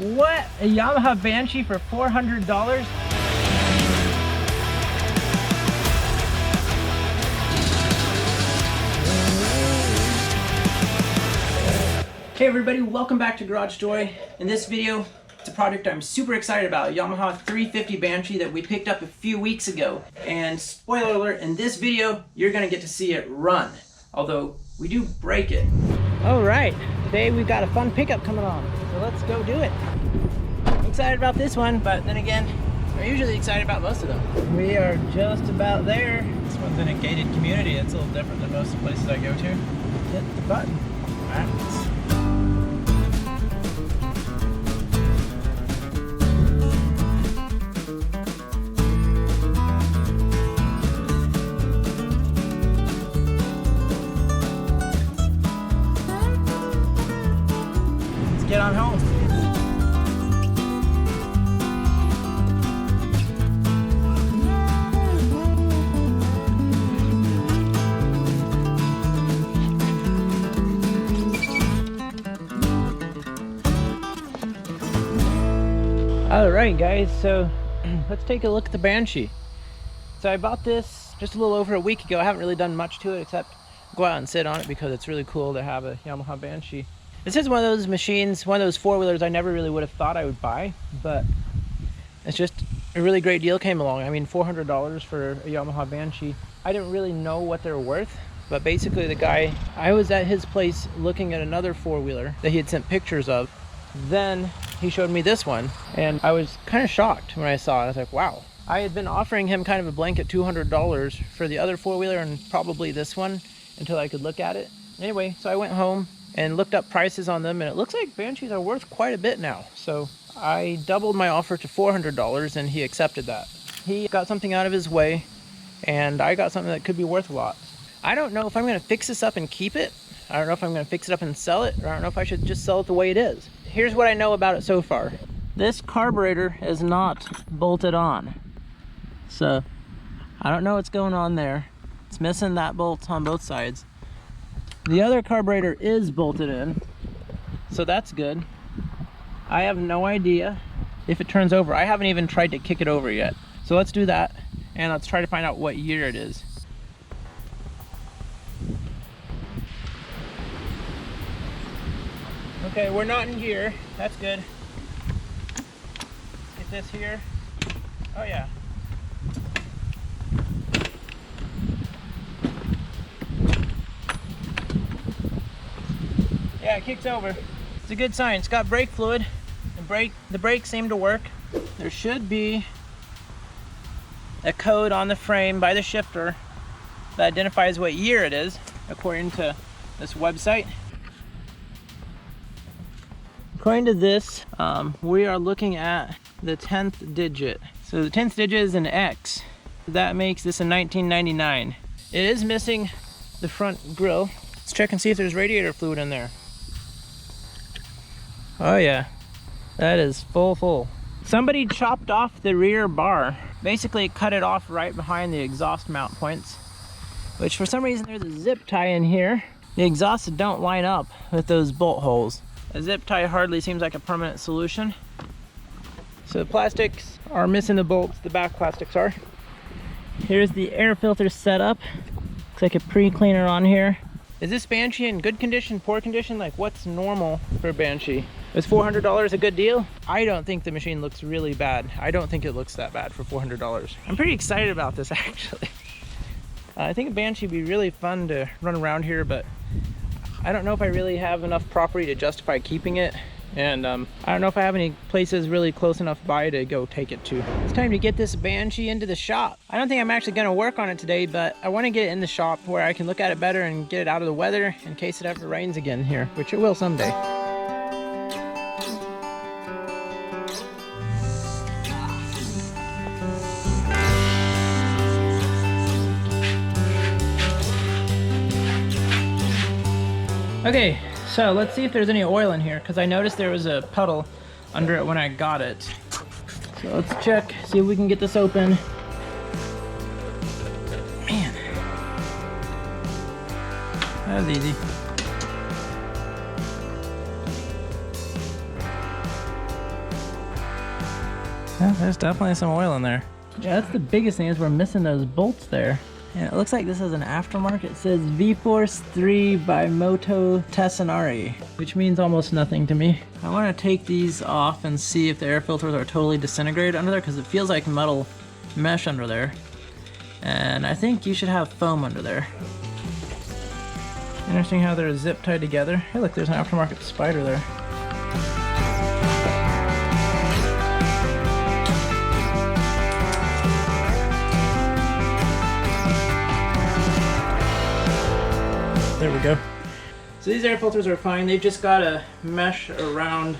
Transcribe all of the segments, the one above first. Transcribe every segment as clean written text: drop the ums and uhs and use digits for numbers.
What? A Yamaha Banshee for $400? Hey everybody, welcome back to Garage Joy. In this video, it's a project I'm super excited about, a Yamaha 350 Banshee that we picked up a few weeks ago. And spoiler alert, in this video, you're gonna get to see it run, although we do break it. All right, today we've got a fun pickup coming on, so let's go do it. I'm excited about this one, but then again, I'm usually excited about most of them. We are just about there. This one's in a gated community. It's a little different than most places I go to. Hit the button. All right. Get on home. All right, guys, so let's take a look at the Banshee. So I bought this just a little over a week ago. I haven't really done much to it except go out and sit on it because it's really cool to have a Yamaha Banshee. This is one of those machines, one of those four-wheelers I never really would have thought I would buy, but it's just a really great deal came along. I mean, $400 for a Yamaha Banshee. I didn't really know what they're worth, but basically the guy, I was at his place looking at another four-wheeler that he had sent pictures of. Then he showed me this one, and I was kind of shocked when I saw it. I was like, wow. I had been offering him kind of a blanket $200 for the other four-wheeler and probably this one until I could look at it. Anyway, so I went home and looked up prices on them, and it looks like Banshees are worth quite a bit now. So I doubled my offer to $400 and he accepted that. He got something out of his way and I got something that could be worth a lot. I don't know if I'm gonna fix this up and keep it. I don't know if I'm gonna fix it up and sell it, or I don't know if I should just sell it the way it is. Here's what I know about it so far. This carburetor is not bolted on. So I don't know what's going on there. It's missing that bolt on both sides. The other carburetor is bolted in, so that's good. I have no idea if it turns over. I haven't even tried to kick it over yet. So let's do that, and let's try to find out what year it is. Okay, we're not in gear. That's good. Get this here. Oh yeah. Yeah, it kicks over. It's a good sign. It's got brake fluid. The brakes seem to work. There should be a code on the frame by the shifter that identifies what year it is, according to this website. According to this, we are looking at the 10th digit. So the 10th digit is an X. That makes this a 1999. It is missing the front grille. Let's check and see if there's radiator fluid in there. Oh yeah, that is full. Somebody chopped off the rear bar. Basically cut it off right behind the exhaust mount points, which for some reason there's a zip tie in here. The exhausts don't line up with those bolt holes. A zip tie hardly seems like a permanent solution. So the plastics are missing the bolts, the back plastics are. Here's the air filter setup. Looks like a pre-cleaner on here. Is this Banshee in good condition, poor condition? Like, what's normal for a Banshee? Is $400 a good deal? I don't think the machine looks really bad. I don't think it looks that bad for $400. I'm pretty excited about this actually. I think a Banshee would be really fun to run around here, but I don't know if I really have enough property to justify keeping it. And I don't know if I have any places really close enough by to go take it to. It's time to get this Banshee into the shop. I don't think I'm actually gonna work on it today, but I wanna get it in the shop where I can look at it better and get it out of the weather in case it ever rains again here, which it will someday. Okay, so let's see if there's any oil in here, because I noticed there was a puddle under it when I got it. So let's check, see if we can get this open. Man, that was easy. Yeah, there's definitely some oil in there. Yeah, that's the biggest thing is we're missing those bolts there. And it looks like this is an aftermarket. It says V-Force 3 by Moto Tessenari, which means almost nothing to me. I want to take these off and see if the air filters are totally disintegrated under there, because it feels like metal mesh under there. And I think you should have foam under there. Interesting how they're zip tied together. Hey look, there's an aftermarket spider there. There we go. So these air filters are fine. They've just got a mesh around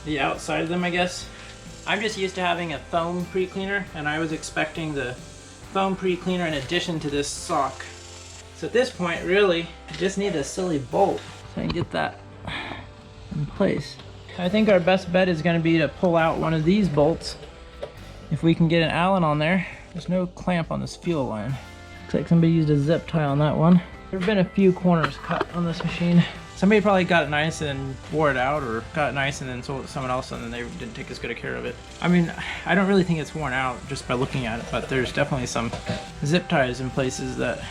the outside of them, I guess. I'm just used to having a foam pre-cleaner, and I was expecting the foam pre-cleaner in addition to this sock. So at this point, really, I just need a silly bolt so I can get that in place. I think our best bet is going to be to pull out one of these bolts. If we can get an Allen on there. There's no clamp on this fuel line. Looks like somebody used a zip tie on that one. There have been a few corners cut on this machine. Somebody probably got it nice and wore it out, or got it nice and then sold it to someone else and then they didn't take as good a care of it. I mean, I don't really think it's worn out just by looking at it, but there's definitely some zip ties in places that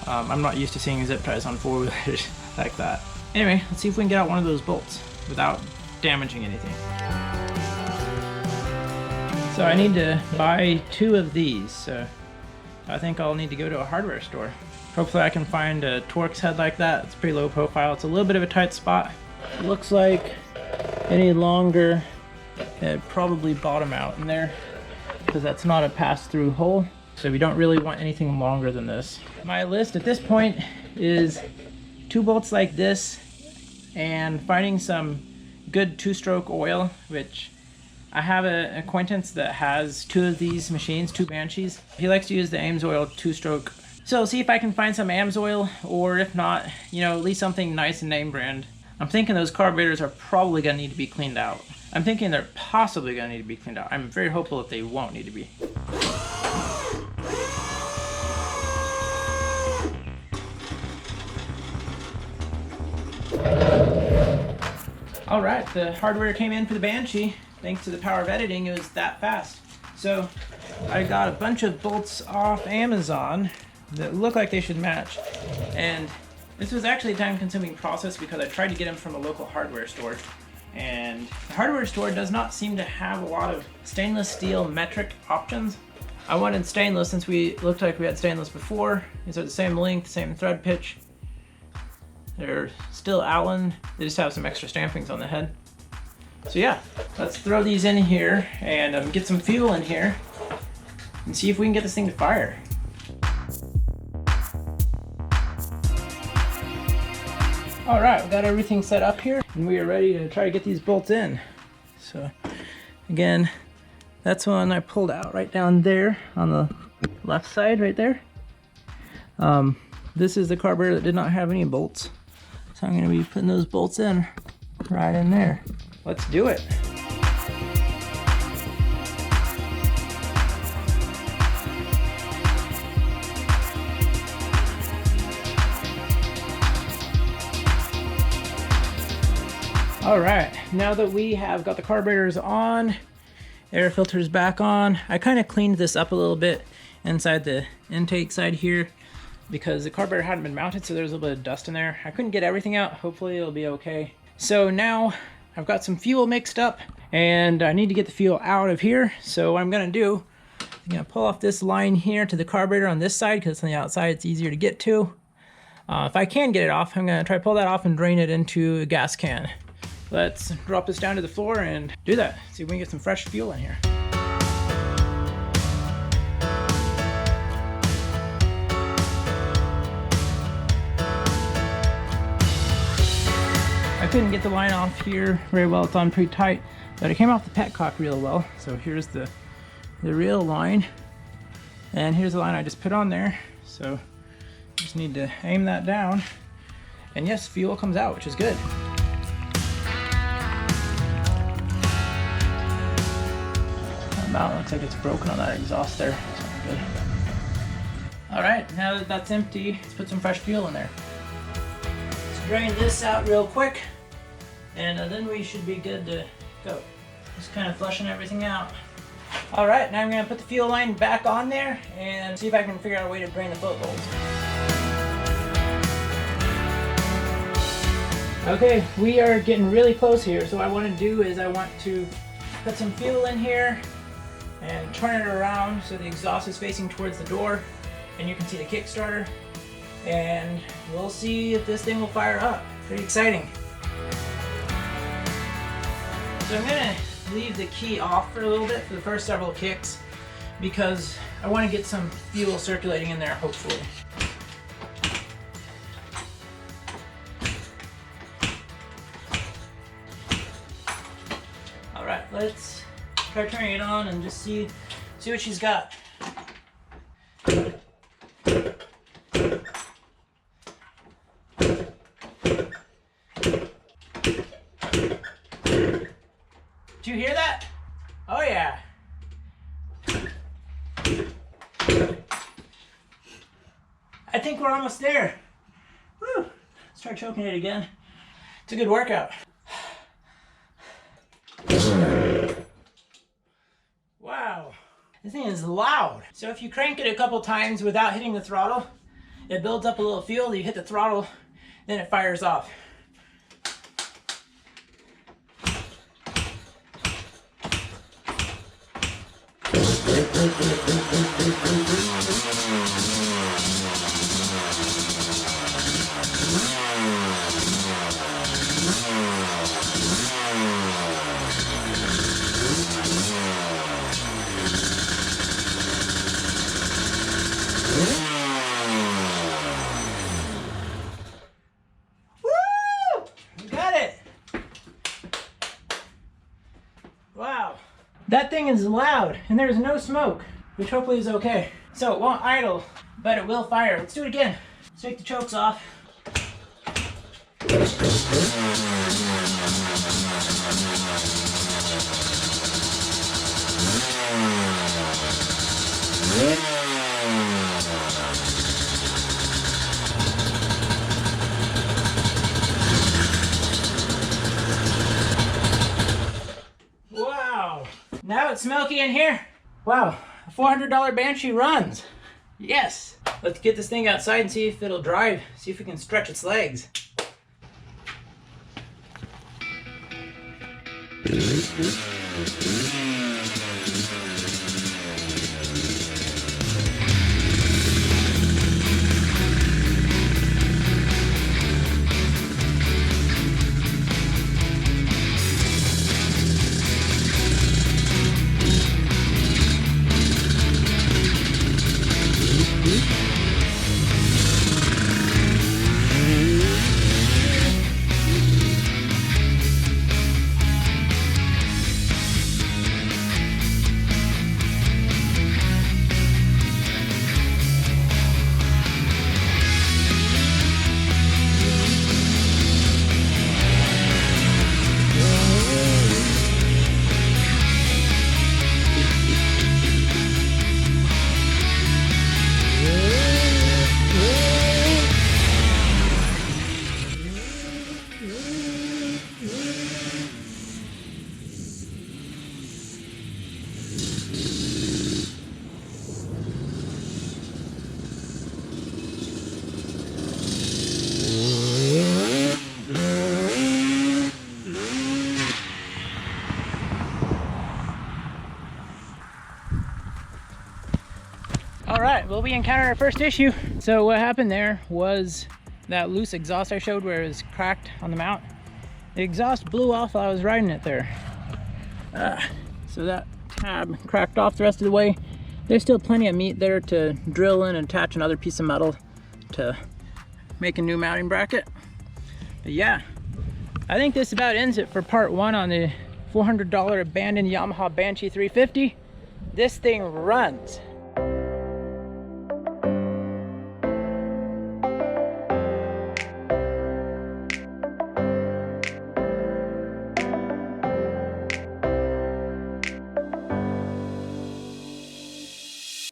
I'm not used to seeing zip ties on four-wheelers like that. Anyway, let's see if we can get out one of those bolts without damaging anything. So I need to buy 2 of these, so I think I'll need to go to a hardware store. Hopefully I can find a Torx head like that. It's pretty low profile. It's a little bit of a tight spot. It looks like any longer, it'd probably bottom out in there because that's not a pass-through hole. So we don't really want anything longer than this. My list at this point is 2 bolts like this and finding some good 2-stroke oil, which I have an acquaintance that has 2 of these machines, 2 Banshees. He likes to use the Ames oil 2-stroke. So see if I can find some Ames oil, or if not, you know, at least something nice and name brand. I'm thinking those carburetors are probably gonna need to be cleaned out. I'm thinking they're possibly gonna need to be cleaned out. I'm very hopeful that they won't need to be. All right, the hardware came in for the Banshee. Thanks to the power of editing, it was that fast. So I got a bunch of bolts off Amazon that look like they should match. And this was actually a time-consuming process because I tried to get them from a local hardware store. And the hardware store does not seem to have a lot of stainless steel metric options. I wanted stainless since we looked like we had stainless before. These are the same length, same thread pitch. They're still Allen. They just have some extra stampings on the head. So yeah, let's throw these in here and get some fuel in here and see if we can get this thing to fire. All right, we got everything set up here and we are ready to try to get these bolts in. So again, that's one I pulled out right down there on the left side right there. This is the carburetor that did not have any bolts. So I'm gonna be putting those bolts in right in there. Let's do it. All right, now that we have got the carburetors on, air filters back on, I kind of cleaned this up a little bit inside the intake side here because the carburetor hadn't been mounted, so there's a little bit of dust in there. I couldn't get everything out. Hopefully it'll be okay. So now I've got some fuel mixed up and I need to get the fuel out of here. So what I'm gonna do, I'm gonna pull off this line here to the carburetor on this side because it's on the outside, it's easier to get to. If I can get it off, I'm gonna try to pull that off and drain it into a gas can. Let's drop this down to the floor and do that. See if we can get some fresh fuel in here. I couldn't get the line off here very well, it's on pretty tight, but it came off the petcock real well. So here's the real line, and here's the line I just put on there. So just need to aim that down, and yes, fuel comes out, which is good. Mount looks like it's broken on that exhaust there. That's not good. All right, now that that's empty, let's put some fresh fuel in there. Let's drain this out real quick, and then we should be good to go. Just kind of flushing everything out. All right, now I'm gonna put the fuel line back on there and see if I can figure out a way to drain the bolt holes. Okay, we are getting really close here. So what I want to do is I want to put some fuel in here and turn it around so the exhaust is facing towards the door and you can see the Kickstarter. And we'll see if this thing will fire up. Pretty exciting. So I'm gonna leave the key off for a little bit for the first several kicks because I want to get some fuel circulating in there, hopefully. All right, let's try turning it on and just see what she's got. Did you hear that? Oh yeah. I think we're almost there. Woo. Let's try choking it again. It's a good workout. Wow. This thing is loud. So if you crank it a couple times without hitting the throttle, it builds up a little fuel. You hit the throttle, then it fires off. Woo! We got it! Wow. That thing is loud and there's no smoke, which hopefully is okay. So it won't idle, but it will fire. Let's do it again. Let's take the chokes off. Wow. Now it's smoky in here. Wow, a $400 Banshee runs. Yes. Let's get this thing outside and see if it'll drive. See if we can stretch its legs. All right, well, we encountered our first issue. So what happened there was that loose exhaust I showed where it was cracked on the mount. The exhaust blew off while I was riding it there. So that tab cracked off the rest of the way. There's still plenty of meat there to drill in and attach another piece of metal to make a new mounting bracket. But yeah, I think this about ends it for part one on the $400 abandoned Yamaha Banshee 350. This thing runs.